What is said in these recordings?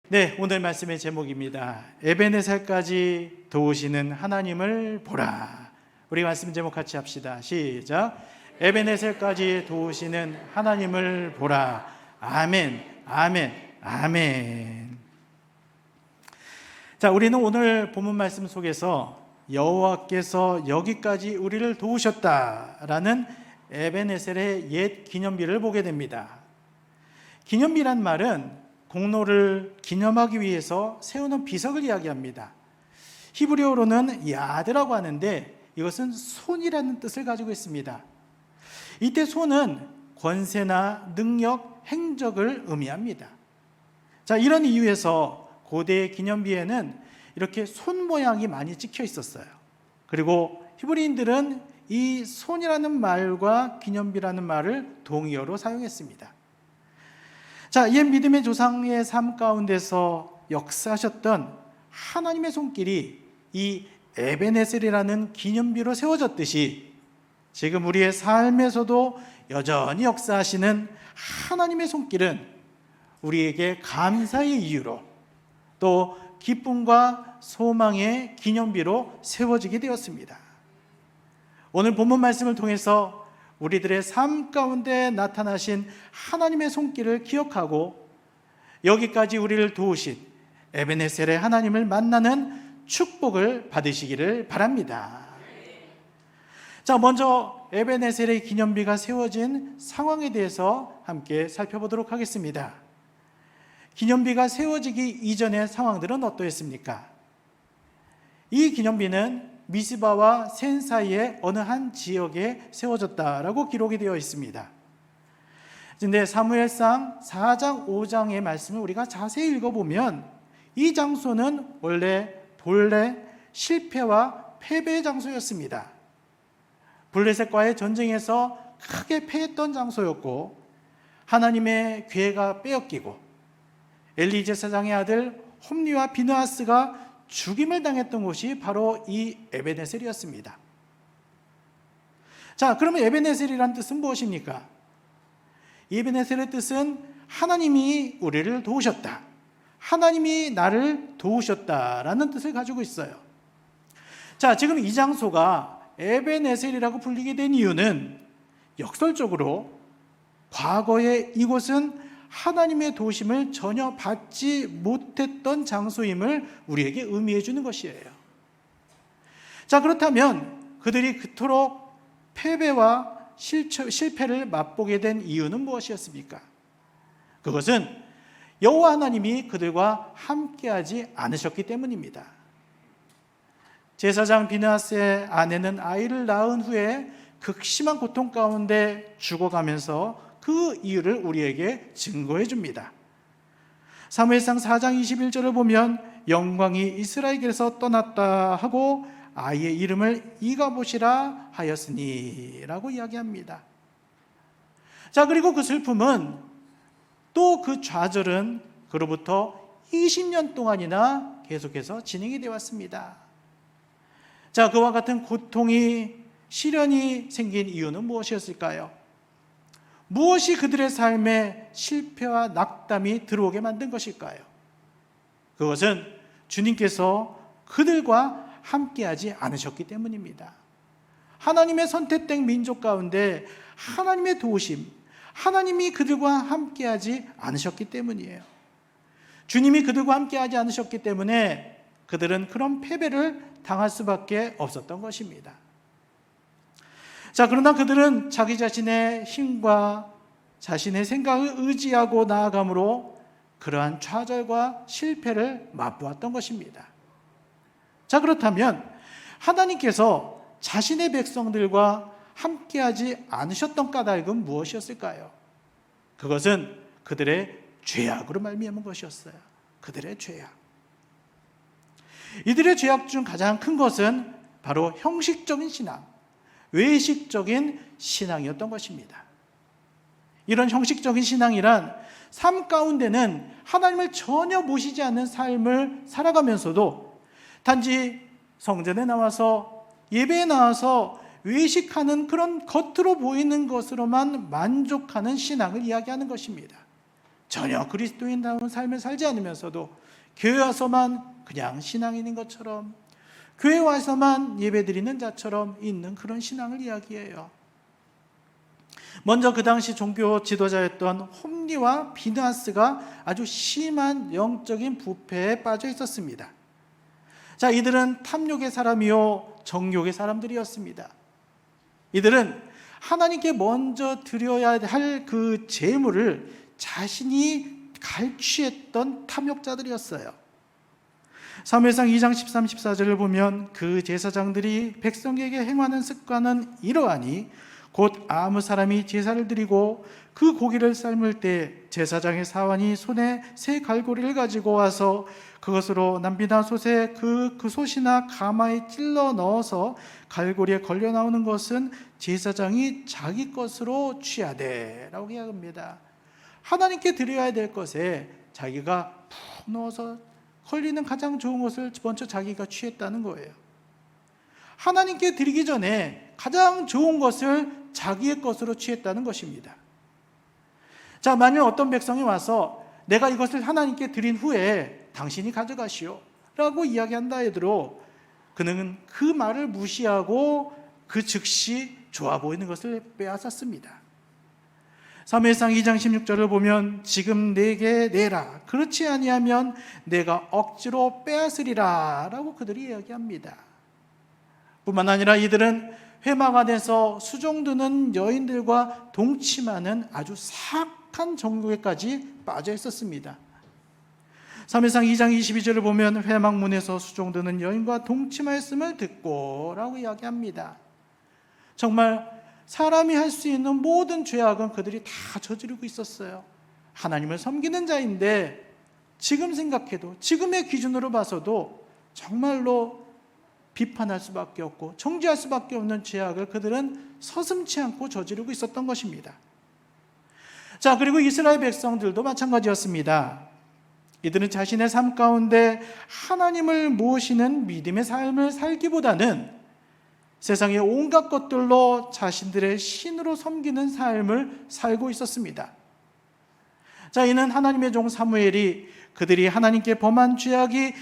네, 오늘 말씀의 제목입니다. 에베네셀까지 도우시는 하나님을 보라. 우리 말씀 제목 같이 합시다. 시작. 에베네셀까지 도우시는 하나님을 보라. 아멘, 아멘, 아멘. 자, 우리는 오늘 본문 말씀 속에서 여호와께서 여기까지 우리를 도우셨다라는 에베네셀의 옛 기념비를 보게 됩니다. 기념비란 말은 공로를 기념하기 위해서 세우는 비석을 이야기합니다. 히브리어로는 야드라고 하는데 이것은 손이라는 뜻을 가지고 있습니다. 이때 손은 권세나 능력, 행적을 의미합니다. 자, 이런 이유에서 고대의 기념비에는 이렇게 손 모양이 많이 찍혀 있었어요. 그리고 히브리인들은 이 손이라는 말과 기념비라는 말을 동의어로 사용했습니다. 자, 옛 믿음의 조상의 삶 가운데서 역사하셨던 하나님의 손길이 이 에베네셀이라는 기념비로 세워졌듯이 지금 우리의 삶에서도 여전히 역사하시는 하나님의 손길은 우리에게 감사의 이유로 또 기쁨과 소망의 기념비로 세워지게 되었습니다. 오늘 본문 말씀을 통해서 우리들의 삶 가운데 나타나신 하나님의 손길을 기억하고 여기까지 우리를 도우신 에베네셀의 하나님을 만나는 축복을 받으시기를 바랍니다. 자, 먼저 에베네셀의 기념비가 세워진 상황에 대해서 함께 살펴보도록 하겠습니다. 기념비가 세워지기 이전의 상황들은 어떠했습니까? 이 기념비는 미스바와 센 사이의 어느 한 지역에 세워졌다라고 기록이 되어 있습니다. 그런데 사무엘상 4장 5장의 말씀을 우리가 자세히 읽어보면 이 장소는 원래 본래 실패와 패배의 장소였습니다. 블레셋과의 전쟁에서 크게 패했던 장소였고 하나님의 괴가 빼앗기고 엘리 제사장의 아들 홈리와 비느하스가 죽임을 당했던 곳이 바로 이 에베네셀이었습니다. 자, 그러면 에베네셀이란 뜻은 무엇입니까? 에베네셀의 뜻은 하나님이 우리를 도우셨다, 하나님이 나를 도우셨다라는 뜻을 가지고 있어요. 자, 지금 이 장소가 에베네셀이라고 불리게 된 이유는 역설적으로 과거에 이곳은 하나님의 도우심을 전혀 받지 못했던 장소임을 우리에게 의미해 주는 것이에요. 자, 그렇다면 그들이 그토록 패배와 실패를 맛보게 된 이유는 무엇이었습니까? 그것은 여호와 하나님이 그들과 함께하지 않으셨기 때문입니다. 제사장 비느하스의 아내는 아이를 낳은 후에 극심한 고통 가운데 죽어가면서 그 이유를 우리에게 증거해 줍니다. 사무엘상 4장 21절을 보면 영광이 이스라엘에게서 떠났다 하고 아이의 이름을 이가봇이라 하였으니 라고 이야기합니다. 자, 그리고 그 슬픔은 또 그 좌절은 그로부터 20년 동안이나 계속해서 진행이 되어 왔습니다. 자, 그와 같은 고통이 시련이 생긴 이유는 무엇이었을까요? 무엇이 그들의 삶에 실패와 낙담이 들어오게 만든 것일까요? 그것은 주님께서 그들과 함께하지 않으셨기 때문입니다. 하나님의 선택된 민족 가운데 하나님의 도우심, 하나님이 그들과 함께하지 않으셨기 때문이에요. 주님이 그들과 함께하지 않으셨기 때문에 그들은 그런 패배를 당할 수밖에 없었던 것입니다. 자, 그러나 그들은 자기 자신의 힘과 자신의 생각을 의지하고 나아감으로 그러한 좌절과 실패를 맛보았던 것입니다. 자, 그렇다면 하나님께서 자신의 백성들과 함께하지 않으셨던 까닭은 무엇이었을까요? 그것은 그들의 죄악으로 말미암은 것이었어요. 그들의 죄악. 이들의 죄악 중 가장 큰 것은 바로 형식적인 신앙, 외식적인 신앙이었던 것입니다. 이런 형식적인 신앙이란 삶 가운데는 하나님을 전혀 모시지 않는 삶을 살아가면서도 단지 성전에 나와서 예배에 나와서 외식하는 그런 겉으로 보이는 것으로만 만족하는 신앙을 이야기하는 것입니다. 전혀 그리스도인다운 삶을 살지 않으면서도 교회 와서만 그냥 신앙인인 것처럼, 교회 와서만 예배드리는 자처럼 있는 그런 신앙을 이야기해요. 먼저 그 당시 종교 지도자였던 홈리와 비나스가 아주 심한 영적인 부패에 빠져 있었습니다. 자, 이들은 탐욕의 사람이요 정욕의 사람들이었습니다. 이들은 하나님께 먼저 드려야 할 그 제물을 자신이 갈취했던 탐욕자들이었어요. 사무엘상 2장 13, 14절을 보면 그 제사장들이 백성에게 행하는 습관은 이러하니 곧 아무 사람이 제사를 드리고 그 고기를 삶을 때 제사장의 사환이 손에 새 갈고리를 가지고 와서 그것으로 남비나 솥에 그 솥이나 가마에 찔러 넣어서 갈고리에 걸려 나오는 것은 제사장이 자기 것으로 취하되 라고 이야기합니다. 하나님께 드려야 될 것에 자기가 푹 넣어서 걸리는 가장 좋은 것을 먼저 자기가 취했다는 거예요. 하나님께 드리기 전에 가장 좋은 것을 자기의 것으로 취했다는 것입니다. 자, 만일 어떤 백성이 와서 내가 이것을 하나님께 드린 후에 당신이 가져가시오 라고 이야기한다 해도 그는 그 말을 무시하고 그 즉시 좋아 보이는 것을 빼앗았습니다. 사무엘상 2장 16절을 보면 지금 내게 내라, 그렇지 아니하면 내가 억지로 빼앗으리라 라고 그들이 이야기합니다. 뿐만 아니라 이들은 회막 안에서 수종드는 여인들과 동침하는 아주 사악한 정도에까지 빠져 있었습니다. 사무엘상 2장 22절을 보면 회막문에서 수종드는 여인과 동침하였음을 듣고 라고 이야기합니다. 정말 사람이 할 수 있는 모든 죄악은 그들이 다 저지르고 있었어요. 하나님을 섬기는 자인데 지금 생각해도, 지금의 기준으로 봐서도 정말로 비판할 수밖에 없고 정죄할 수밖에 없는 죄악을 그들은 서슴지 않고 저지르고 있었던 것입니다. 자, 그리고 이스라엘 백성들도 마찬가지였습니다. 이들은 자신의 삶 가운데 하나님을 모시는 믿음의 삶을 살기보다는 세상의 온갖 것들로 자신들의 신으로 섬기는 삶을 살고 있었습니다. 자, 이는 하나님의 종 사무엘이 그들이 하나님께 범한 죄악이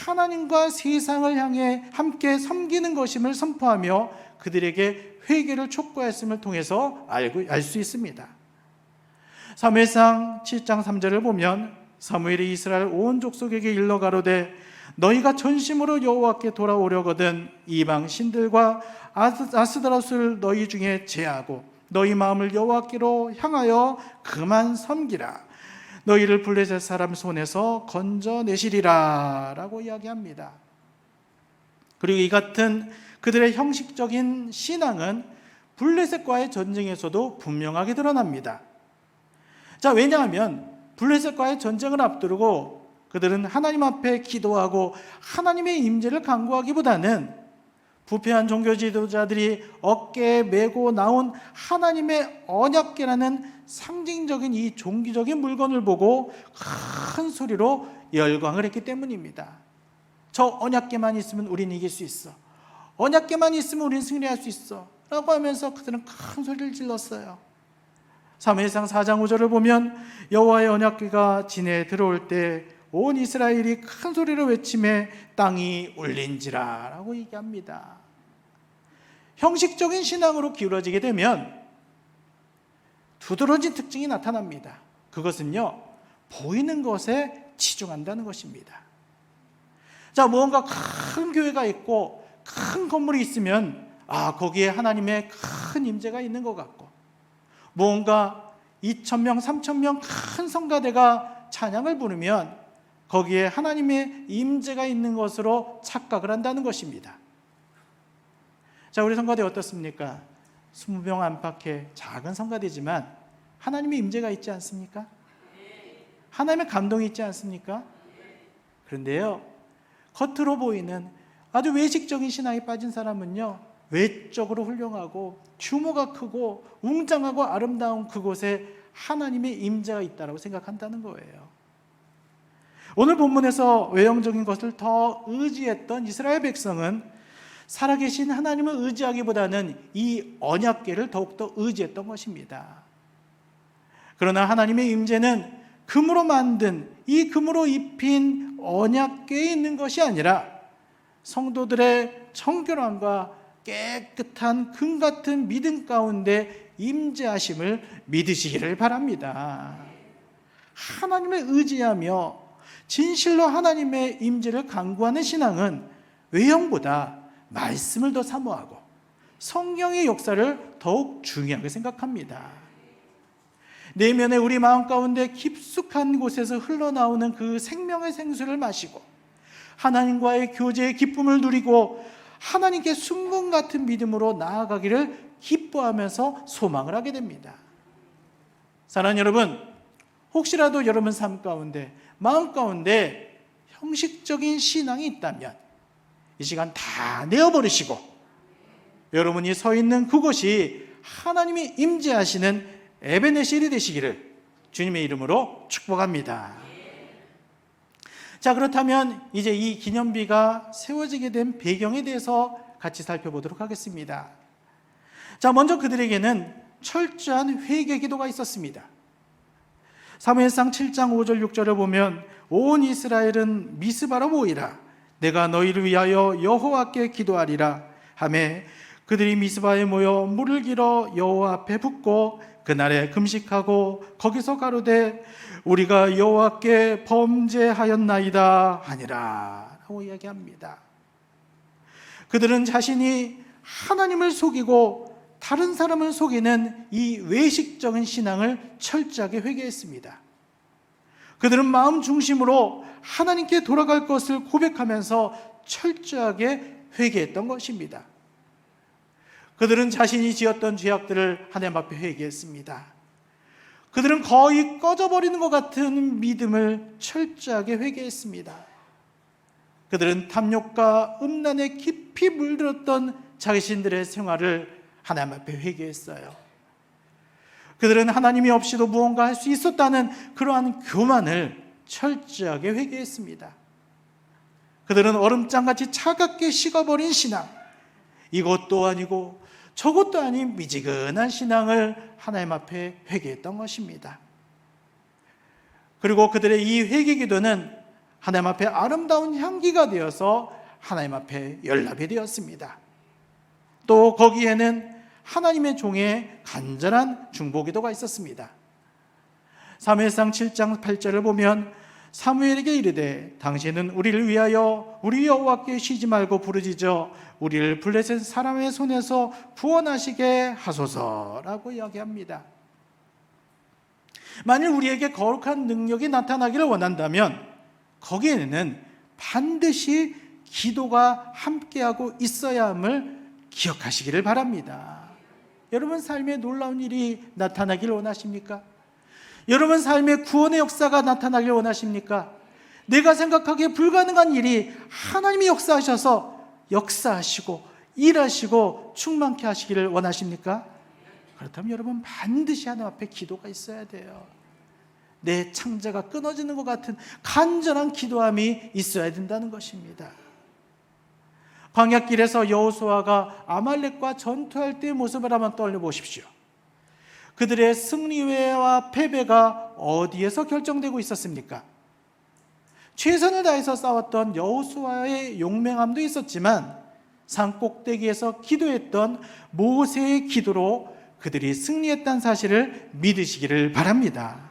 하나님과 세상을 향해 함께 섬기는 것임을 선포하며 그들에게 회개를 촉구했음을 통해서 알 수 있습니다. 사무엘상 7장 3절을 보면 사무엘이 이스라엘 온 족속에게 일러 가로되 너희가 전심으로 여호와께 돌아오려거든 이방 신들과 아스다롯을 너희 중에 제하고 너희 마음을 여호와께로 향하여 그만 섬기라. 너희를 블레셋 사람 손에서 건져내시리라 라고 이야기합니다. 그리고 이 같은 그들의 형식적인 신앙은 블레셋과의 전쟁에서도 분명하게 드러납니다. 자, 왜냐하면 블레셋과의 전쟁을 앞두고 그들은 하나님 앞에 기도하고 하나님의 임재를 간구하기보다는 부패한 종교 지도자들이 어깨에 메고 나온 하나님의 언약궤라는 상징적인 이 종기적인 물건을 보고 큰 소리로 열광을 했기 때문입니다. 저 언약궤만 있으면 우린 이길 수 있어. 언약궤만 있으면 우린 승리할 수 있어 라고 하면서 그들은 큰 소리를 질렀어요. 사무엘상 4장 5절을 보면 여호와의 언약궤가 진에 들어올 때 온 이스라엘이 큰 소리로 외치매 땅이 울린지라 라고 얘기합니다. 형식적인 신앙으로 기울어지게 되면 두드러진 특징이 나타납니다. 그것은요, 보이는 것에 치중한다는 것입니다. 자, 무언가 큰 교회가 있고 큰 건물이 있으면 거기에 하나님의 큰 임재가 있는 것 같고, 무언가 2,000명, 3,000명 큰 성가대가 찬양을 부르면 거기에 하나님의 임재가 있는 것으로 착각을 한다는 것입니다. 자, 우리 성가대 어떻습니까? 20명 안팎의 작은 성가대지만 하나님의 임재가 있지 않습니까? 하나님의 감동이 있지 않습니까? 그런데요, 겉으로 보이는 아주 외식적인 신앙에 빠진 사람은요, 외적으로 훌륭하고 규모가 크고 웅장하고 아름다운 그곳에 하나님의 임재가 있다고 생각한다는 거예요. 오늘 본문에서 외형적인 것을 더 의지했던 이스라엘 백성은 살아계신 하나님을 의지하기보다는 이 언약궤를 더욱더 의지했던 것입니다. 그러나 하나님의 임재는 금으로 만든 이 금으로 입힌 언약궤에 있는 것이 아니라 성도들의 청결함과 깨끗한 금 같은 믿음 가운데 임재하심을 믿으시기를 바랍니다. 하나님을 의지하며 진실로 하나님의 임재를 간구하는 신앙은 외형보다 말씀을 더 사모하고 성령의 역사를 더욱 중요하게 생각합니다. 내면의 우리 마음 가운데 깊숙한 곳에서 흘러나오는 그 생명의 생수를 마시고 하나님과의 교제의 기쁨을 누리고 하나님께 순금 같은 믿음으로 나아가기를 기뻐하면서 소망을 하게 됩니다. 사랑하는 여러분, 혹시라도 여러분 삶 가운데 마음 가운데 형식적인 신앙이 있다면 이 시간 다 내어버리시고 여러분이 서 있는 그곳이 하나님이 임재하시는 에베네셀이 되시기를 주님의 이름으로 축복합니다. 자, 그렇다면 이제 이 기념비가 세워지게 된 배경에 대해서 같이 살펴보도록 하겠습니다. 자, 먼저 그들에게는 철저한 회개 기도가 있었습니다. 사무엘상 7장 5절 6절을 보면 온 이스라엘은 미스바로 모이라 내가 너희를 위하여 여호와께 기도하리라 하매 그들이 미스바에 모여 물을 길어 여호와 앞에 붓고 그날에 금식하고 거기서 가로되 우리가 여호와께 범죄하였나이다 하니라 라고 이야기합니다. 그들은 자신이 하나님을 속이고 다른 사람을 속이는 이 외식적인 신앙을 철저하게 회개했습니다. 그들은 마음 중심으로 하나님께 돌아갈 것을 고백하면서 철저하게 회개했던 것입니다. 그들은 자신이 지었던 죄악들을 하나님 앞에 회개했습니다. 그들은 거의 꺼져버리는 것 같은 믿음을 철저하게 회개했습니다. 그들은 탐욕과 음란에 깊이 물들었던 자신들의 생활을 하나님 앞에 회개했어요. 그들은 하나님이 없이도 무언가 할 수 있었다는 그러한 교만을 철저하게 회개했습니다. 그들은 얼음장같이 차갑게 식어버린 신앙, 이것도 아니고 저것도 아닌 미지근한 신앙을 하나님 앞에 회개했던 것입니다. 그리고 그들의 이 회개 기도는 하나님 앞에 아름다운 향기가 되어서 하나님 앞에 연락이 되었습니다. 또 거기에는 하나님의 종의 간절한 중보기도가 있었습니다. 사무엘상 7장 8절을 보면 사무엘에게 이르되 당신은 우리를 위하여 우리 여호와께 쉬지 말고 부르짖어 우리를 블레셋 사람의 손에서 구원하시게 하소서라고 이야기합니다. 만일 우리에게 거룩한 능력이 나타나기를 원한다면 거기에는 반드시 기도가 함께하고 있어야 함을 기억하시기를 바랍니다. 여러분 삶에 놀라운 일이 나타나기를 원하십니까? 여러분 삶에 구원의 역사가 나타나기를 원하십니까? 내가 생각하기에 불가능한 일이 하나님이 역사하시고 일하시고 충만케 하시기를 원하십니까? 그렇다면 여러분 반드시 하나님 앞에 기도가 있어야 돼요. 내 창자가 끊어지는 것 같은 간절한 기도함이 있어야 된다는 것입니다. 광야길에서 여호수아가 아말렉과 전투할 때의 모습을 한번 떠올려보십시오. 그들의 승리와 패배가 어디에서 결정되고 있었습니까? 최선을 다해서 싸웠던 여호수아의 용맹함도 있었지만 산 꼭대기에서 기도했던 모세의 기도로 그들이 승리했다는 사실을 믿으시기를 바랍니다.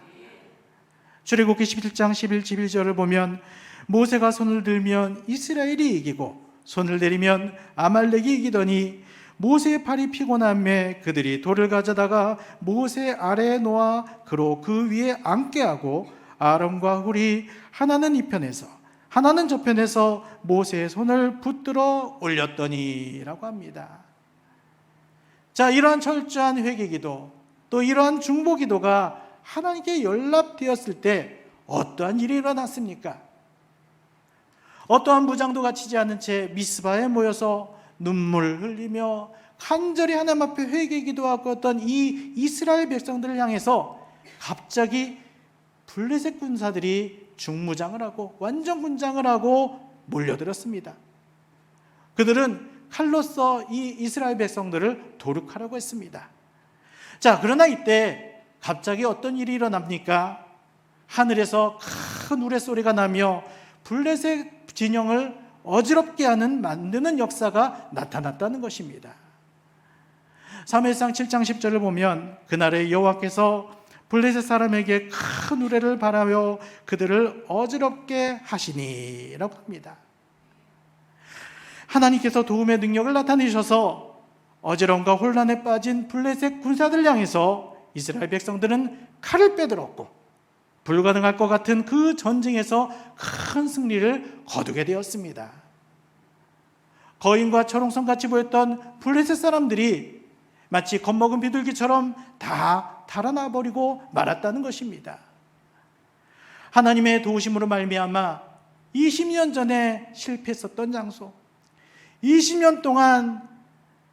출애굽기 17장 11절을 보면 모세가 손을 들면 이스라엘이 이기고 손을 내리면 아말렉이 이기더니 모세의 팔이 피곤함에 그들이 돌을 가져다가 모세 아래에 놓아 그로 그 위에 앉게 하고 아론과 훌이 하나는 이편에서 하나는 저편에서 모세의 손을 붙들어 올렸더니 라고 합니다. 자, 이러한 철저한 회개기도 또 이러한 중보기도가 하나님께 연락되었을 때 어떠한 일이 일어났습니까? 어떠한 무장도 갖추지 않은 채 미스바에 모여서 눈물을 흘리며 간절히 하나님 앞에 회개 기도하고 있던 이 이스라엘 백성들을 향해서 갑자기 블레셋 군사들이 중무장을 하고 완전 군장을 하고 몰려들었습니다. 그들은 칼로써 이 이스라엘 백성들을 도륙하라고 했습니다. 자, 그러나 이때 갑자기 어떤 일이 일어납니까? 하늘에서 큰 우레소리가 나며 블레셋 진영을 어지럽게 만드는 역사가 나타났다는 것입니다. 사무엘상 7장 10절을 보면 그날에 여호와께서 블레셋 사람에게 큰 우레를 바라며 그들을 어지럽게 하시니라고 합니다. 하나님께서 도움의 능력을 나타내셔서 어지러움과 혼란에 빠진 블레셋 군사들 향해서 이스라엘 백성들은 칼을 빼들었고 불가능할 것 같은 그 전쟁에서 큰 승리를 거두게 되었습니다. 거인과 철옹성같이 보였던 블레셋 사람들이 마치 겁먹은 비둘기처럼 다 달아나 버리고 말았다는 것입니다. 하나님의 도우심으로 말미암아 20년 전에 실패했었던 장소, 20년 동안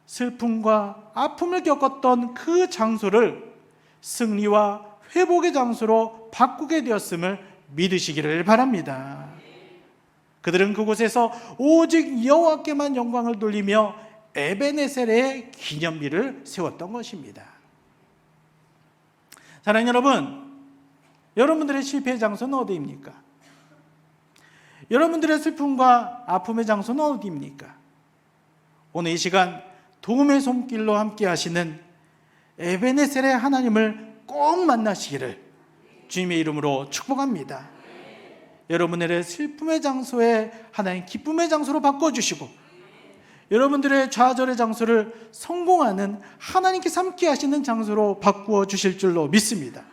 슬픔과 아픔을 겪었던 그 장소를 승리와 회복의 장소로 바꾸게 되었음을 믿으시기를 바랍니다. 그들은 그곳에서 오직 여호와께만 영광을 돌리며 에베네셀의 기념비를 세웠던 것입니다. 사랑하는 여러분, 여러분들의 실패의 장소는 어디입니까? 여러분들의 슬픔과 아픔의 장소는 어디입니까? 오늘 이 시간 도움의 손길로 함께 하시는 에베네셀의 하나님을 꼭 만나시기를 주님의 이름으로 축복합니다. 여러분들의 슬픔의 장소에 하나님 기쁨의 장소로 바꿔주시고 여러분들의 좌절의 장소를 성공하는 하나님께서 함께 하시는 장소로 바꾸어 주실 줄로 믿습니다.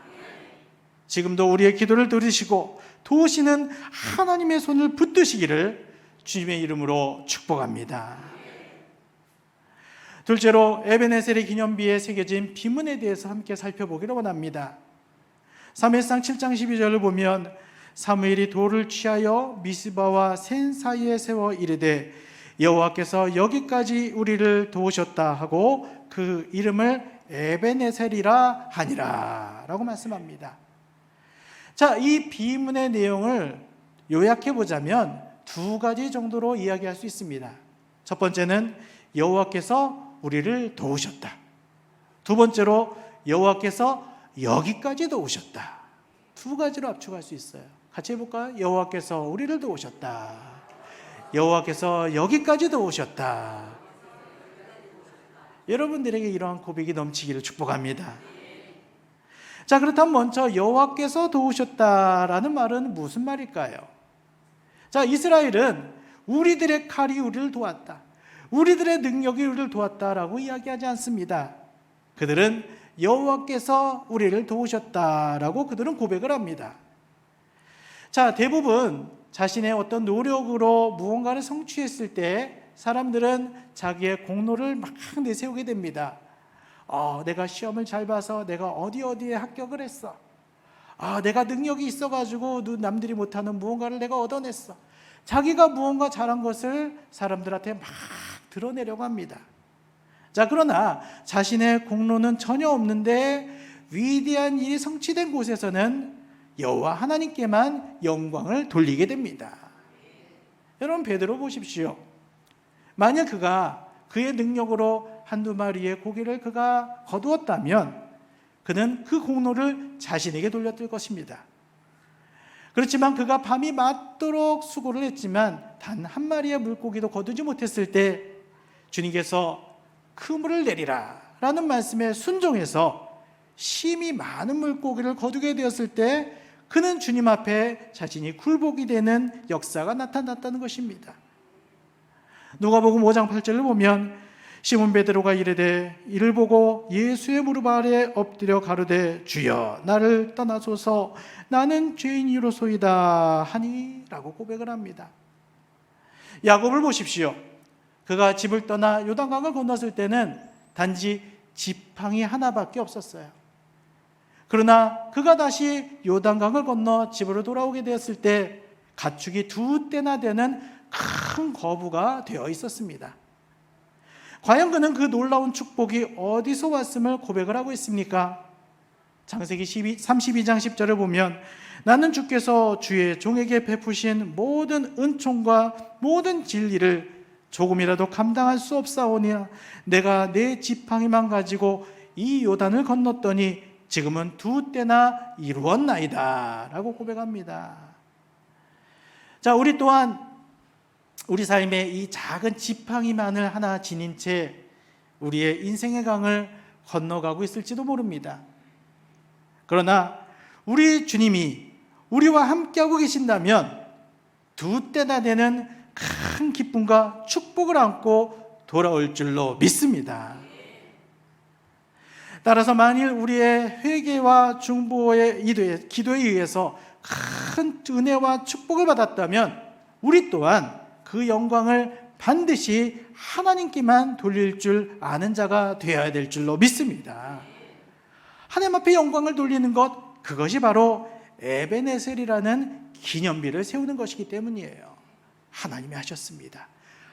지금도 우리의 기도를 들으시고 도우시는 하나님의 손을 붙드시기를 주님의 이름으로 축복합니다. 둘째로 에베네셀의 기념비에 새겨진 비문에 대해서 함께 살펴보기를 원합니다. 사무엘상 7장 12절을 보면 사무엘이 돌을 취하여 미스바와 센 사이에 세워 이르되 여호와께서 여기까지 우리를 도우셨다 하고 그 이름을 에베네셀이라 하니라 라고 말씀합니다. 자, 이 비문의 내용을 요약해 보자면 두 가지 정도로 이야기할 수 있습니다. 첫 번째는 여호와께서 우리를 도우셨다. 두 번째로 여호와께서 여기까지 도우셨다. 두 가지로 압축할 수 있어요. 같이 해볼까요? 여호와께서 우리를 도우셨다. 여호와께서 여기까지 도우셨다. 여러분들에게 이러한 고백이 넘치기를 축복합니다. 자, 그렇다면 먼저 여호와께서 도우셨다라는 말은 무슨 말일까요? 자, 이스라엘은 우리들의 칼이 우리를 도왔다, 우리들의 능력이 우리를 도왔다라고 이야기하지 않습니다. 그들은 여호와께서 우리를 도우셨다라고 그들은 고백을 합니다. 자, 대부분 자신의 어떤 노력으로 무언가를 성취했을 때 사람들은 자기의 공로를 막 내세우게 됩니다. 내가 시험을 잘 봐서 내가 어디에 합격을 했어. 내가 능력이 있어가지고 남들이 못하는 무언가를 내가 얻어냈어. 자기가 무언가 잘한 것을 사람들한테 막 드러내려고 합니다. 자, 그러나 자신의 공로는 전혀 없는데 위대한 일이 성취된 곳에서는 여호와 하나님께만 영광을 돌리게 됩니다. 여러분, 베드로 보십시오. 만약 그가 그의 능력으로 한두 마리의 고기를 그가 거두었다면 그는 그 공로를 자신에게 돌렸을 것입니다. 그렇지만 그가 밤이 맞도록 수고를 했지만 단 한 마리의 물고기도 거두지 못했을 때 주님께서 그물을 내리라 라는 말씀에 순종해서 심히 많은 물고기를 거두게 되었을 때 그는 주님 앞에 자신이 굴복이 되는 역사가 나타났다는 것입니다. 누가복음 5장 8절을 보면 시몬 베드로가 이르되 이를 보고 예수의 무릎 아래 엎드려 가로되 주여 나를 떠나소서 나는 죄인이로소이다 하니 라고 고백을 합니다. 야곱을 보십시오. 그가 집을 떠나 요단강을 건넜을 때는 단지 지팡이 하나밖에 없었어요. 그러나 그가 다시 요단강을 건너 집으로 돌아오게 되었을 때 가축이 2대나 되는 큰 거부가 되어 있었습니다. 과연 그는 그 놀라운 축복이 어디서 왔음을 고백을 하고 있습니까? 창세기 32장 10절을 보면 나는 주께서 주의 종에게 베푸신 모든 은총과 모든 진리를 조금이라도 감당할 수 없사오니 내가 내 지팡이만 가지고 이 요단을 건넜더니 지금은 두 때나 이루었나이다 라고 고백합니다. 자, 우리 또한 우리 삶에 이 작은 지팡이만을 하나 지닌 채 우리의 인생의 강을 건너가고 있을지도 모릅니다. 그러나 우리 주님이 우리와 함께하고 계신다면 두 때나 되는 큰 기쁨과 축복을 안고 돌아올 줄로 믿습니다. 따라서 만일 우리의 회개와 중보의 기도에 의해서 큰 은혜와 축복을 받았다면 우리 또한 그 영광을 반드시 하나님께만 돌릴 줄 아는 자가 되어야 될 줄로 믿습니다. 하나님 앞에 영광을 돌리는 것, 그것이 바로 에베네셀이라는 기념비를 세우는 것이기 때문이에요. 하나님이 하셨습니다.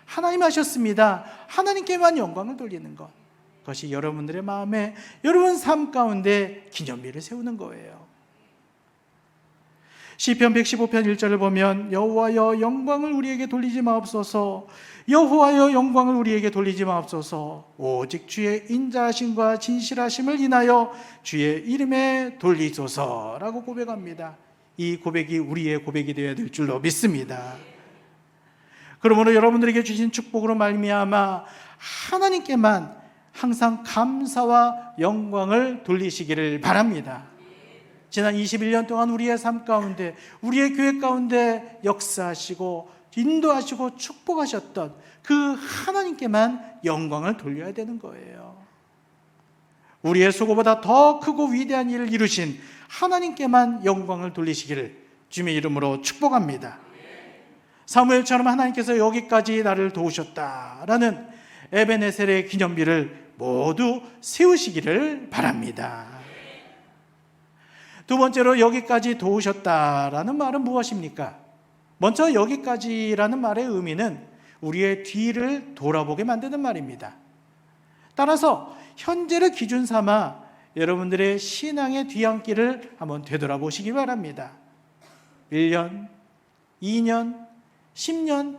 하나님이 하셨습니다. 하나님께만 영광을 돌리는 것, 그것이 여러분들의 마음에, 여러분 삶 가운데 기념비를 세우는 거예요. 시편 115편 1절을 보면 여호와여 영광을 우리에게 돌리지 마옵소서, 여호와여 영광을 우리에게 돌리지 마옵소서, 오직 주의 인자하심과 진실하심을 인하여 주의 이름에 돌리소서라고 고백합니다. 이 고백이 우리의 고백이 되어야 될 줄로 믿습니다. 그러므로 여러분들에게 주신 축복으로 말미암아 하나님께만 항상 감사와 영광을 돌리시기를 바랍니다. 지난 21년 동안 우리의 삶 가운데, 우리의 교회 가운데 역사하시고 인도하시고 축복하셨던 그 하나님께만 영광을 돌려야 되는 거예요. 우리의 수고보다 더 크고 위대한 일을 이루신 하나님께만 영광을 돌리시기를 주님의 이름으로 축복합니다. 사무엘처럼 하나님께서 여기까지 나를 도우셨다라는 에베네셀의 기념비를 모두 세우시기를 바랍니다. 두 번째로 여기까지 도우셨다라는 말은 무엇입니까? 먼저 여기까지라는 말의 의미는 우리의 뒤를 돌아보게 만드는 말입니다. 따라서 현재를 기준 삼아 여러분들의 신앙의 뒤안길을 한번 되돌아보시기 바랍니다. 1년, 2년, 10년,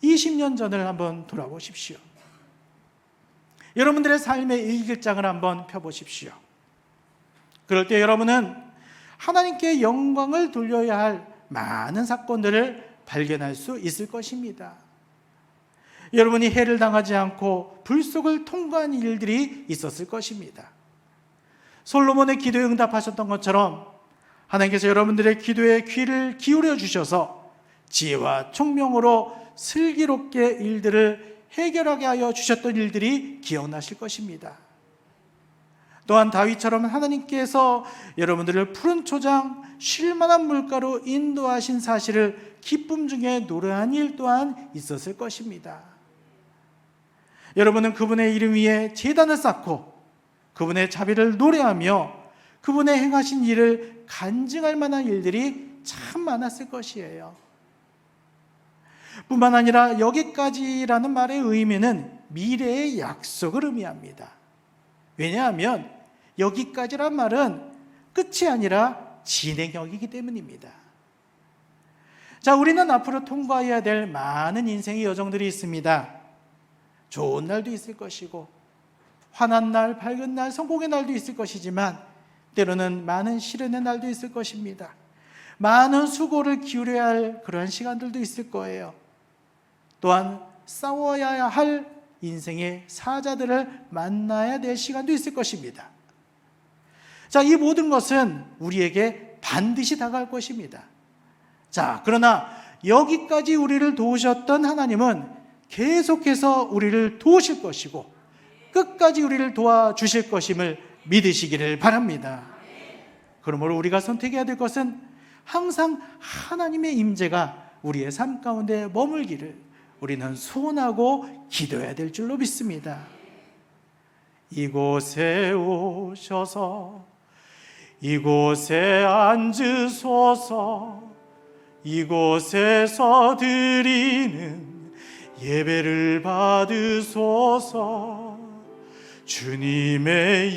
20년 전을 한번 돌아보십시오. 여러분들의 삶의 일기장을 한번 펴보십시오. 그럴 때 여러분은 하나님께 영광을 돌려야 할 많은 사건들을 발견할 수 있을 것입니다. 여러분이 해를 당하지 않고 불 속을 통과한 일들이 있었을 것입니다. 솔로몬의 기도에 응답하셨던 것처럼 하나님께서 여러분들의 기도에 귀를 기울여 주셔서 지혜와 총명으로 슬기롭게 일들을 해결하게 하여 주셨던 일들이 기억나실 것입니다. 또한 다윗처럼 하나님께서 여러분들을 푸른 초장 쉴만한 물가로 인도하신 사실을 기쁨 중에 노래한 일 또한 있었을 것입니다. 여러분은 그분의 이름 위에 제단을 쌓고 그분의 자비를 노래하며 그분의 행하신 일을 간증할 만한 일들이 참 많았을 것이에요. 뿐만 아니라 여기까지라는 말의 의미는 미래의 약속을 의미합니다. 왜냐하면 여기까지란 말은 끝이 아니라 진행형이기 때문입니다. 자, 우리는 앞으로 통과해야 될 많은 인생의 여정들이 있습니다. 좋은 날도 있을 것이고 환한 날, 밝은 날, 성공의 날도 있을 것이지만 때로는 많은 시련의 날도 있을 것입니다. 많은 수고를 기울여야 할 그러한 시간들도 있을 거예요. 또한 싸워야 할 인생의 사자들을 만나야 될 시간도 있을 것입니다. 자, 이 모든 것은 우리에게 반드시 다가올 것입니다. 자, 그러나 여기까지 우리를 도우셨던 하나님은 계속해서 우리를 도우실 것이고 끝까지 우리를 도와주실 것임을 믿으시기를 바랍니다. 그러므로 우리가 선택해야 될 것은 항상 하나님의 임재가 우리의 삶 가운데 머물기를 우리는 소원하고 기도해야 될 줄로 믿습니다. 이곳에 오셔서 이곳에 앉으소서, 이곳에서 드리는 예배를 받으소서. 주님의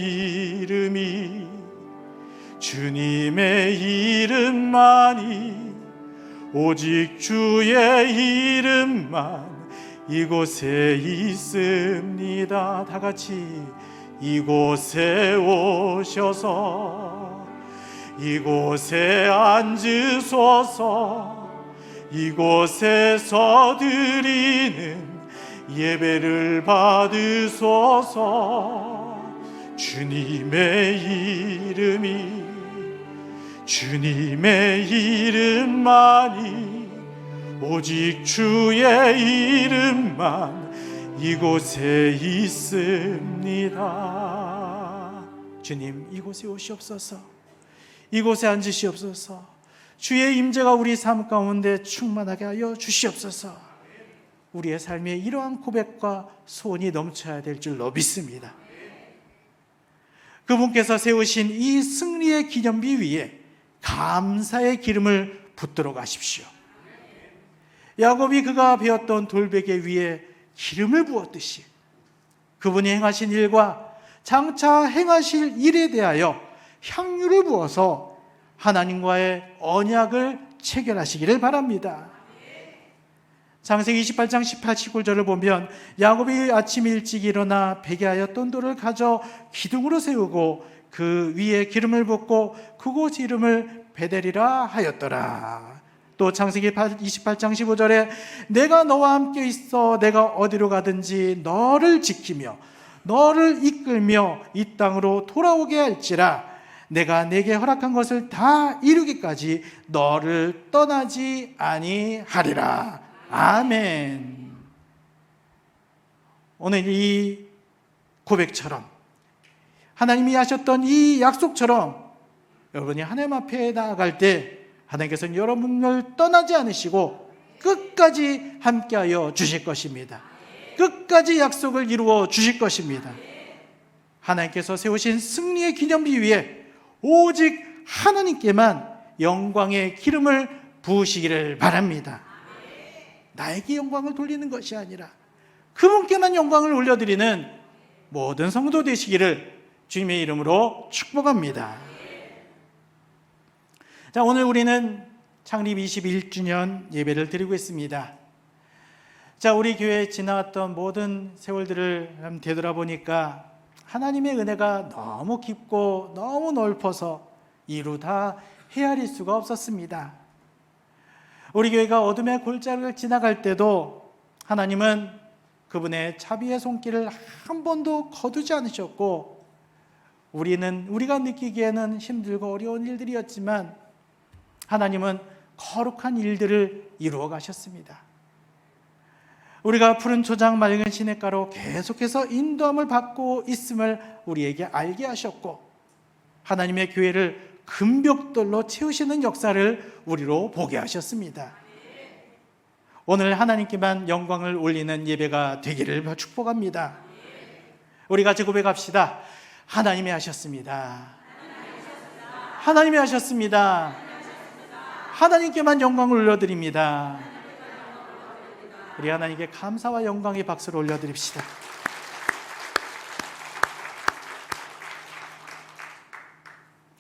이름만이 오직 주의 이름만 이곳에 있습니다. 다 같이 이곳에 오셔서 이곳에 앉으소서. 이곳에서 드리는 예배를 받으소서. 주님의 이름만이 오직 주의 이름만 이곳에 있습니다. 주님, 이곳에 오시옵소서. 이곳에 앉으시옵소서. 주의 임재가 우리 삶 가운데 충만하게 하여 주시옵소서. 우리의 삶에 이러한 고백과 소원이 넘쳐야 될 줄로 믿습니다. 그분께서 세우신 이 승리의 기념비 위에 감사의 기름을 붓도록 하십시오. 야곱이 그가 베었던 돌베개 위에 기름을 부었듯이 그분이 행하신 일과 장차 행하실 일에 대하여 향유를 부어서 하나님과의 언약을 체결하시기를 바랍니다. 창세기 28장 18, 19절을 보면 야곱이 아침 일찍 일어나 베개하였던 돌을 가져 기둥으로 세우고 그 위에 기름을 붓고 그곳 이름을 베델이라 하였더라. 또 창세기 28장 15절에 내가 너와 함께 있어 내가 어디로 가든지 너를 지키며 너를 이끌며 이 땅으로 돌아오게 할지라. 내가 내게 허락한 것을 다 이루기까지 너를 떠나지 아니하리라. 아멘. 오늘 이 고백처럼 하나님이 하셨던 이 약속처럼 여러분이 하나님 앞에 나아갈 때 하나님께서는 여러분을 떠나지 않으시고 끝까지 함께하여 주실 것입니다. 끝까지 약속을 이루어 주실 것입니다. 하나님께서 세우신 승리의 기념비 위에 오직 하나님께만 영광의 기름을 부으시기를 바랍니다. 나에게 영광을 돌리는 것이 아니라 그분께만 영광을 올려드리는 모든 성도 되시기를 주님의 이름으로 축복합니다. 자, 오늘 우리는 창립 21주년 예배를 드리고 있습니다. 자, 우리 교회에 지나왔던 모든 세월들을 되돌아보니까 하나님의 은혜가 너무 깊고 너무 넓어서 이루 다 헤아릴 수가 없었습니다. 우리 교회가 어둠의 골짜기를 지나갈 때도 하나님은 그분의 자비의 손길을 한 번도 거두지 않으셨고, 우리가 느끼기에는 힘들고 어려운 일들이었지만 하나님은 거룩한 일들을 이루어 가셨습니다. 우리가 푸른 초장 맑은 시냇가로 계속해서 인도함을 받고 있음을 우리에게 알게 하셨고, 하나님의 교회를 금벽돌로 채우시는 역사를 우리로 보게 하셨습니다. 오늘 하나님께만 영광을 올리는 예배가 되기를 축복합니다. 우리 같이 고백합시다. 하나님이 하셨습니다. 하나님이 하셨습니다. 하나님께만 영광을 올려드립니다. 우리 하나님께 감사와 영광의 박수를 올려드립시다.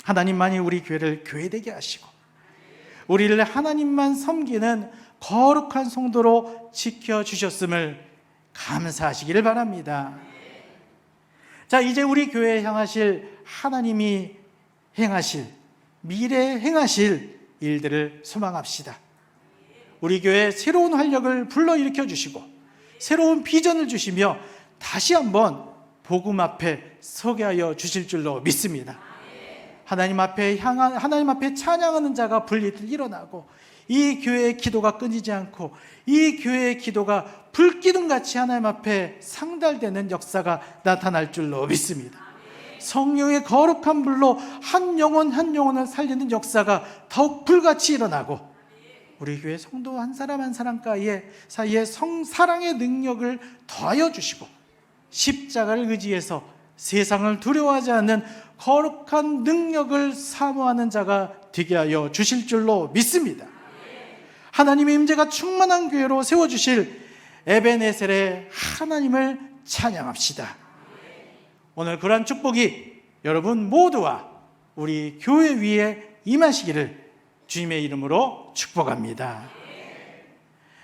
하나님만이 우리 교회를 교회되게 하시고 우리를 하나님만 섬기는 거룩한 성도로 지켜주셨음을 감사하시기를 바랍니다. 자, 이제 우리 교회에 향하실 하나님이 행하실, 미래에 행하실 일들을 소망합시다. 우리 교회에 새로운 활력을 불러일으켜 주시고 새로운 비전을 주시며 다시 한번 복음 앞에 서게 하여 주실 줄로 믿습니다. 하나님 앞에 찬양하는 자가 분리들 일어나고 이 교회의 기도가 끊이지 않고 이 교회의 기도가 불기둥같이 하나님 앞에 상달되는 역사가 나타날 줄로 믿습니다. 성령의 거룩한 불로 한 영혼 한 영혼을 살리는 역사가 더욱 불같이 일어나고 우리 교회 성도 한 사람 한 사람 사이에 사랑의 능력을 더하여 주시고 십자가를 의지해서 세상을 두려워하지 않는 거룩한 능력을 사모하는 자가 되게 하여 주실 줄로 믿습니다. 하나님의 임재가 충만한 교회로 세워주실 에베네셀의 하나님을 찬양합시다. 오늘 그러한 축복이 여러분 모두와 우리 교회 위에 임하시기를 주님의 이름으로 축복합니다.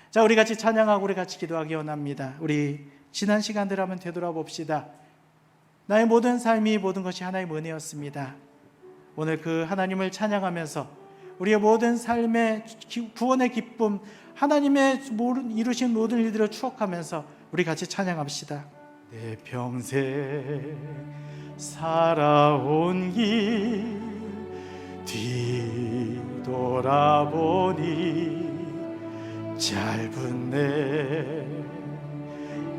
자, 우리 같이 찬양하고 우리 같이 기도하기 원합니다. 우리 지난 시간들 한번 되돌아봅시다. 나의 모든 삶이 모든 것이 하나님의 은혜였습니다. 오늘 그 하나님을 찬양하면서 우리의 모든 삶의 구원의 기쁨, 하나님의 이루신 모든 일들을 추억하면서 우리 같이 찬양합시다. 내 평생 살아온 길 뒤돌아보니 짧은 내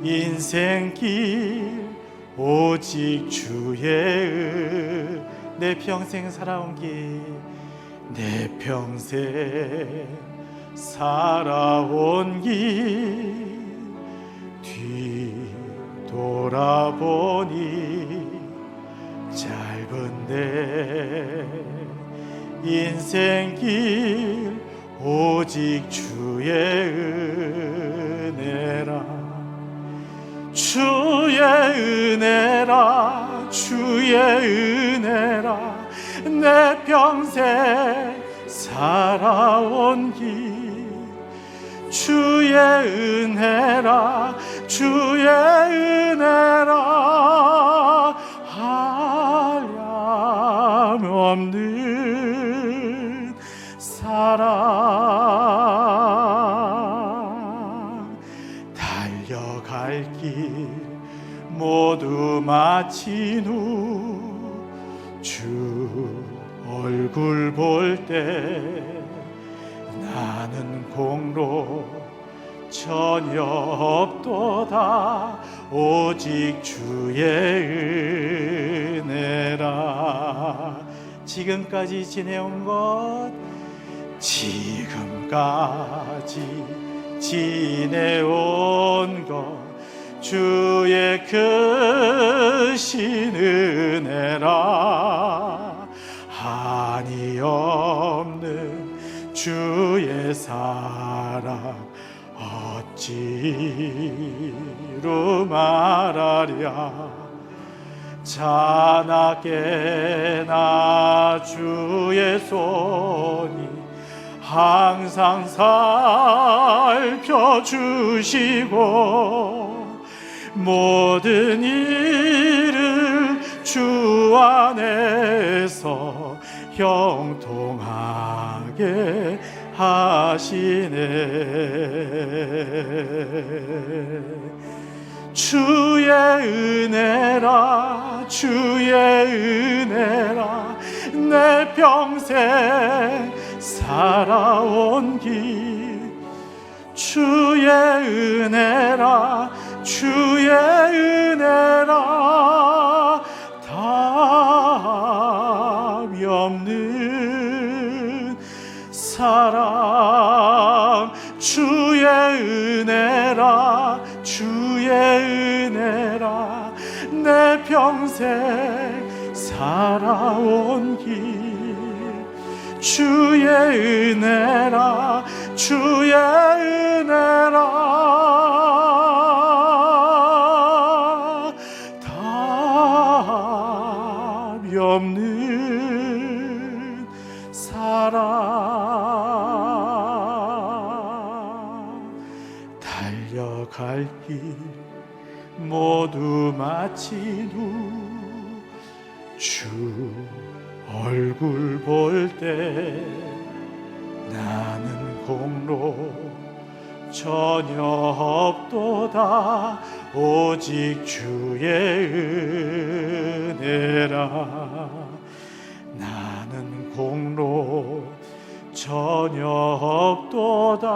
인생길 오직 주의 내 평생 살아온 길 내 평생 살아온 길 뒤돌아보니 짧은 내 인생길 오직 주의 은혜라 주의 은혜라 주의 은혜라 내 평생 살아온 길 주의 은혜라 주의 은혜라 한량없는 사랑 달려갈 길 모두 마친 후 주 얼굴 볼 때 나는 공로 전혀 없도다 오직 주의 은혜라 지금까지 지내온 것 지금까지 지내온 것 주의 크신 은혜라 한이 없는 주의 사랑 어찌로 말하랴 자나깨나 주의 손이 항상 살펴주시고 모든 일을 주 안에서 형통하게 하시네 주의 은혜라 주의 은혜라 내 평생 살아온 길 주의 은혜라 주의 은혜라 답이 없는 사랑 주의 은혜라 주의 은혜라 내 평생 살아온 길 주의 은혜라 주의 은혜라 답이 없는 사랑 달려갈 길 모두 마친 후 주 얼굴 볼 때 나는 공로 전혀 없도다 오직 주의 은혜라 나는 공로 전혀 없도다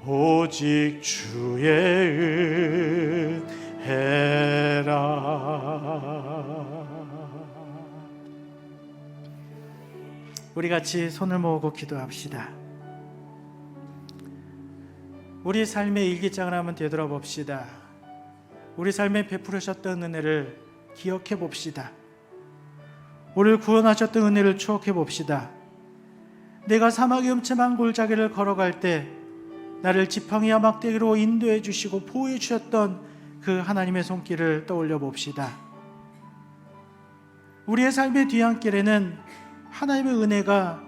오직 주의 은혜라. 우리 같이 손을 모으고 기도합시다. 우리 삶의 일기장을 한번 되돌아봅시다. 우리 삶에 베풀으셨던 은혜를 기억해 봅시다. 우리를 구원하셨던 은혜를 추억해 봅시다. 내가 사막의 음침한 골짜기를 걸어갈 때 나를 지팡이와 막대기로 인도해 주시고 보호해 주셨던 그 하나님의 손길을 떠올려 봅시다. 우리의 삶의 뒤안길에는 하나님의 은혜가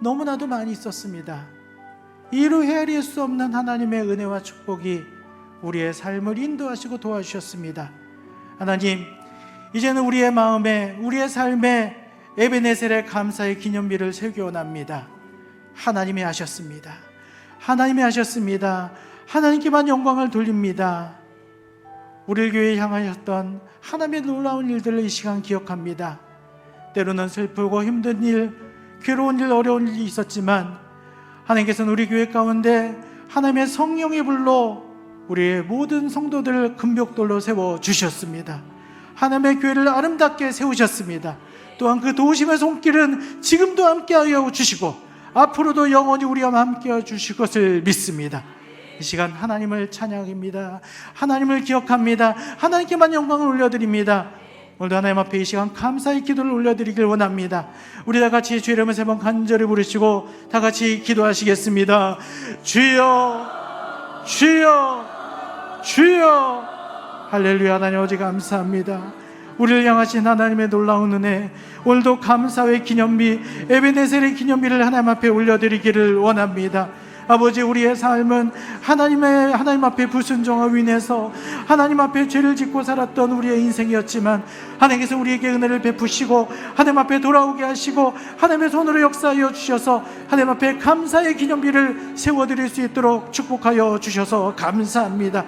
너무나도 많이 있었습니다. 이루 헤아릴 수 없는 하나님의 은혜와 축복이 우리의 삶을 인도하시고 도와주셨습니다. 하나님, 이제는 우리의 마음에, 우리의 삶에 에베네셀의 감사의 기념비를 세우기 원합니다. 하나님이 하셨습니다. 하나님이 하셨습니다. 하나님께만 영광을 돌립니다. 우리 교회에 향하셨던 하나님의 놀라운 일들을 이 시간 기억합니다. 때로는 슬프고 힘든 일, 괴로운 일, 어려운 일이 있었지만 하나님께서는 우리 교회 가운데 하나님의 성령의 불로 우리의 모든 성도들을 금벽돌로 세워주셨습니다. 하나님의 교회를 아름답게 세우셨습니다. 또한 그 도우심의 손길은 지금도 함께하여 주시고 앞으로도 영원히 우리와 함께하여 주실 것을 믿습니다. 이 시간 하나님을 찬양합니다. 하나님을 기억합니다. 하나님께만 영광을 올려드립니다. 오늘도 하나님 앞에 이 시간 감사의 기도를 올려드리길 원합니다. 우리 다 같이 주의 이름을 세 번 간절히 부르시고 다 같이 기도하시겠습니다. 주여, 주여, 주여. 할렐루야. 하나님 아버지 감사합니다. 우리를 향하신 하나님의 놀라운 은혜, 오늘도 감사의 기념비, 에베네셀의 기념비를 하나님 앞에 올려드리기를 원합니다. 아버지, 우리의 삶은 하나님 앞에 불순종하고 인해서 하나님 앞에 죄를 짓고 살았던 우리의 인생이었지만 하나님께서 우리에게 은혜를 베푸시고 하나님 앞에 돌아오게 하시고 하나님의 손으로 역사하여 주셔서 하나님 앞에 감사의 기념비를 세워드릴 수 있도록 축복하여 주셔서 감사합니다.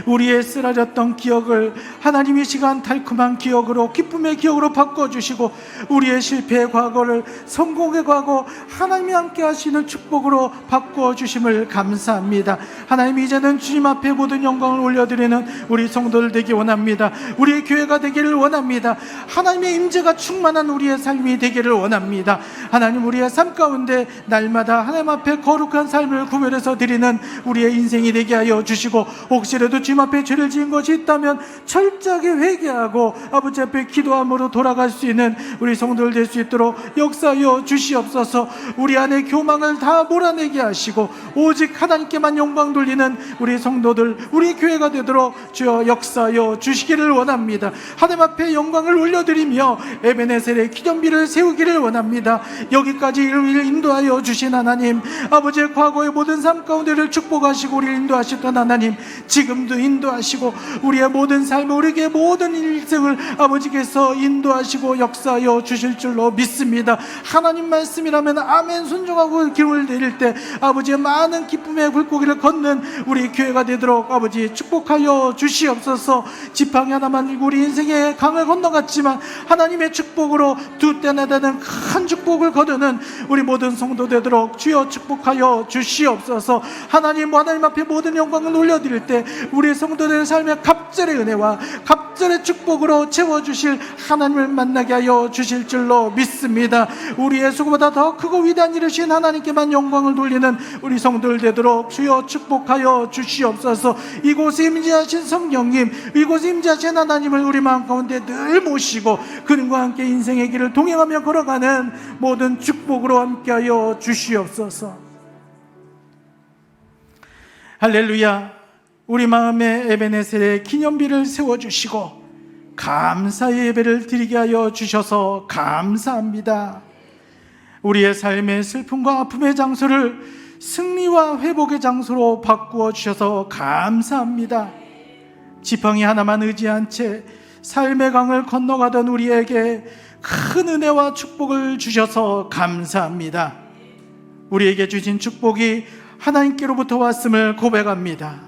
우리의 쓰라졌던 기억을 하나님이 이 시간 달콤한 기억으로, 기쁨의 기억으로 바꿔주시고 우리의 실패의 과거를 성공의 과거, 하나님이 함께 하시는 축복으로 바꿔주심을 감사합니다. 하나님, 이제는 주님 앞에 모든 영광을 올려드리는 우리 성도들 되기 원합니다. 우리의 교회가 되기를 원합니다. 하나님의 임재가 충만한 우리의 삶이 되기를 원합니다. 하나님, 우리의 삶 가운데 날마다 하나님 앞에 거룩한 삶을 구별해서 드리는 우리의 인생이 되게 하여 주시고, 혹시라도 주님 앞에 죄를 지은 것이 있다면 철저하게 회개하고 아버지 앞에 기도함으로 돌아갈 수 있는 우리 성도들 될 수 있도록 역사하여 주시옵소서. 우리 안에 교망을 다 몰아내게 하시고 오직 하나님께만 영광 돌리는 우리 성도들, 우리 교회가 되도록 주여 역사하여 주시기를 원합니다. 하나님 앞에 영광을 올려드리며 에베네셀의 기념비를 세우기를 원합니다. 여기까지 우리를 인도하여 주신 하나님, 아버지의 과거의 모든 삶 가운데를 축복하시고 우리를 인도하셨던 하나님, 지금도 인도하시고 우리의 모든 삶, 우리에게 모든 일생을 아버지께서 인도하시고 역사하여 주실 줄로 믿습니다. 하나님 말씀이라면 아멘 순종하고 기름을 내릴 때 아버지의 많은 기쁨의 물고기를 걷는 우리 교회가 되도록 아버지 축복하여 주시옵소서. 지팡이 하나만 우리 인생의 강을 건너갔지만 하나님의 축복으로 두 때나 되는 큰 축복을 거두는 우리 모든 성도 되도록 주여 축복하여 주시옵소서. 하나님 앞에 모든 영광을 올려드릴 때 우리 성도들의 삶의 갑절의 은혜와 갑절의 축복으로 채워주실 하나님을 만나게 하여 주실 줄로 믿습니다. 우리의 수고보다 더 크고 위대한 일이신 하나님께만 영광을 돌리는 우리 성도들 되도록 주여 축복하여 주시옵소서. 이곳에 임재하신 성령님, 이곳에 임재하신 하나님을 우리 마음 가운데 늘 모시고 그님과 함께 인생의 길을 동행하며 걸어가는 모든 축복으로 함께하여 주시옵소서. 할렐루야. 우리 마음에 에베네셀의 기념비를 세워주시고 감사의 예배를 드리게 하여 주셔서 감사합니다. 우리의 삶의 슬픔과 아픔의 장소를 승리와 회복의 장소로 바꾸어 주셔서 감사합니다. 지팡이 하나만 의지한 채 삶의 강을 건너가던 우리에게 큰 은혜와 축복을 주셔서 감사합니다. 우리에게 주신 축복이 하나님께로부터 왔음을 고백합니다.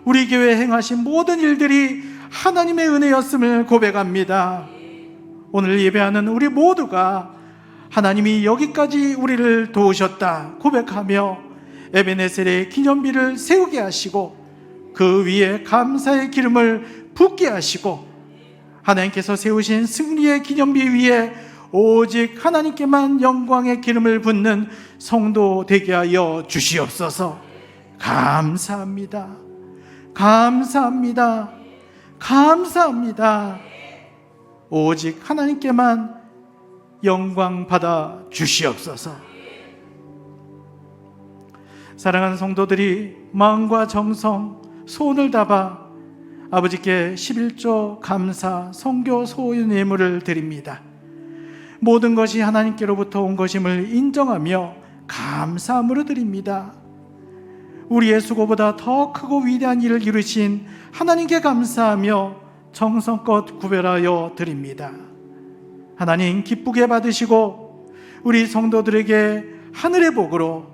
우리 교회에 행하신 모든 일들이 하나님의 은혜였음을 고백합니다. 오늘 예배하는 우리 모두가 하나님이 여기까지 우리를 도우셨다 고백하며 에베네셀의 기념비를 세우게 하시고 그 위에 감사의 기름을 붓게 하시고 하나님께서 세우신 승리의 기념비 위에 오직 하나님께만 영광의 기름을 붓는 성도 되게 하여 주시옵소서. 감사합니다. 감사합니다. 감사합니다. 오직 하나님께만 영광 받아 주시옵소서. 사랑하는 성도들이 마음과 정성, 소원을 담아 아버지께 11조 감사 성교 소원 예물을 드립니다. 모든 것이 하나님께로부터 온 것임을 인정하며 감사함으로 드립니다. 우리의 수고보다 더 크고 위대한 일을 이루신 하나님께 감사하며 정성껏 구별하여 드립니다. 하나님 기쁘게 받으시고 우리 성도들에게 하늘의 복으로,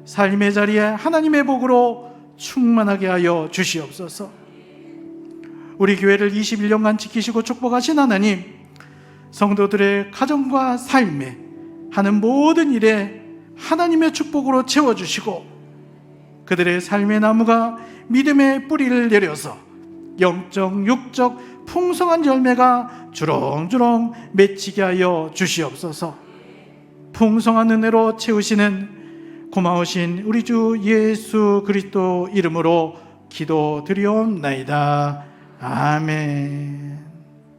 삶의 자리에 하나님의 복으로 충만하게 하여 주시옵소서. 우리 교회를 21년간 지키시고 축복하신 하나님, 성도들의 가정과 삶에 하는 모든 일에 하나님의 축복으로 채워주시고 그들의 삶의 나무가 믿음의 뿌리를 내려서 영적, 육적 풍성한 열매가 주렁주렁 맺히게 하여 주시옵소서. 풍성한 은혜로 채우시는 고마우신 우리 주 예수 그리스도 이름으로 기도드리옵나이다. 아멘.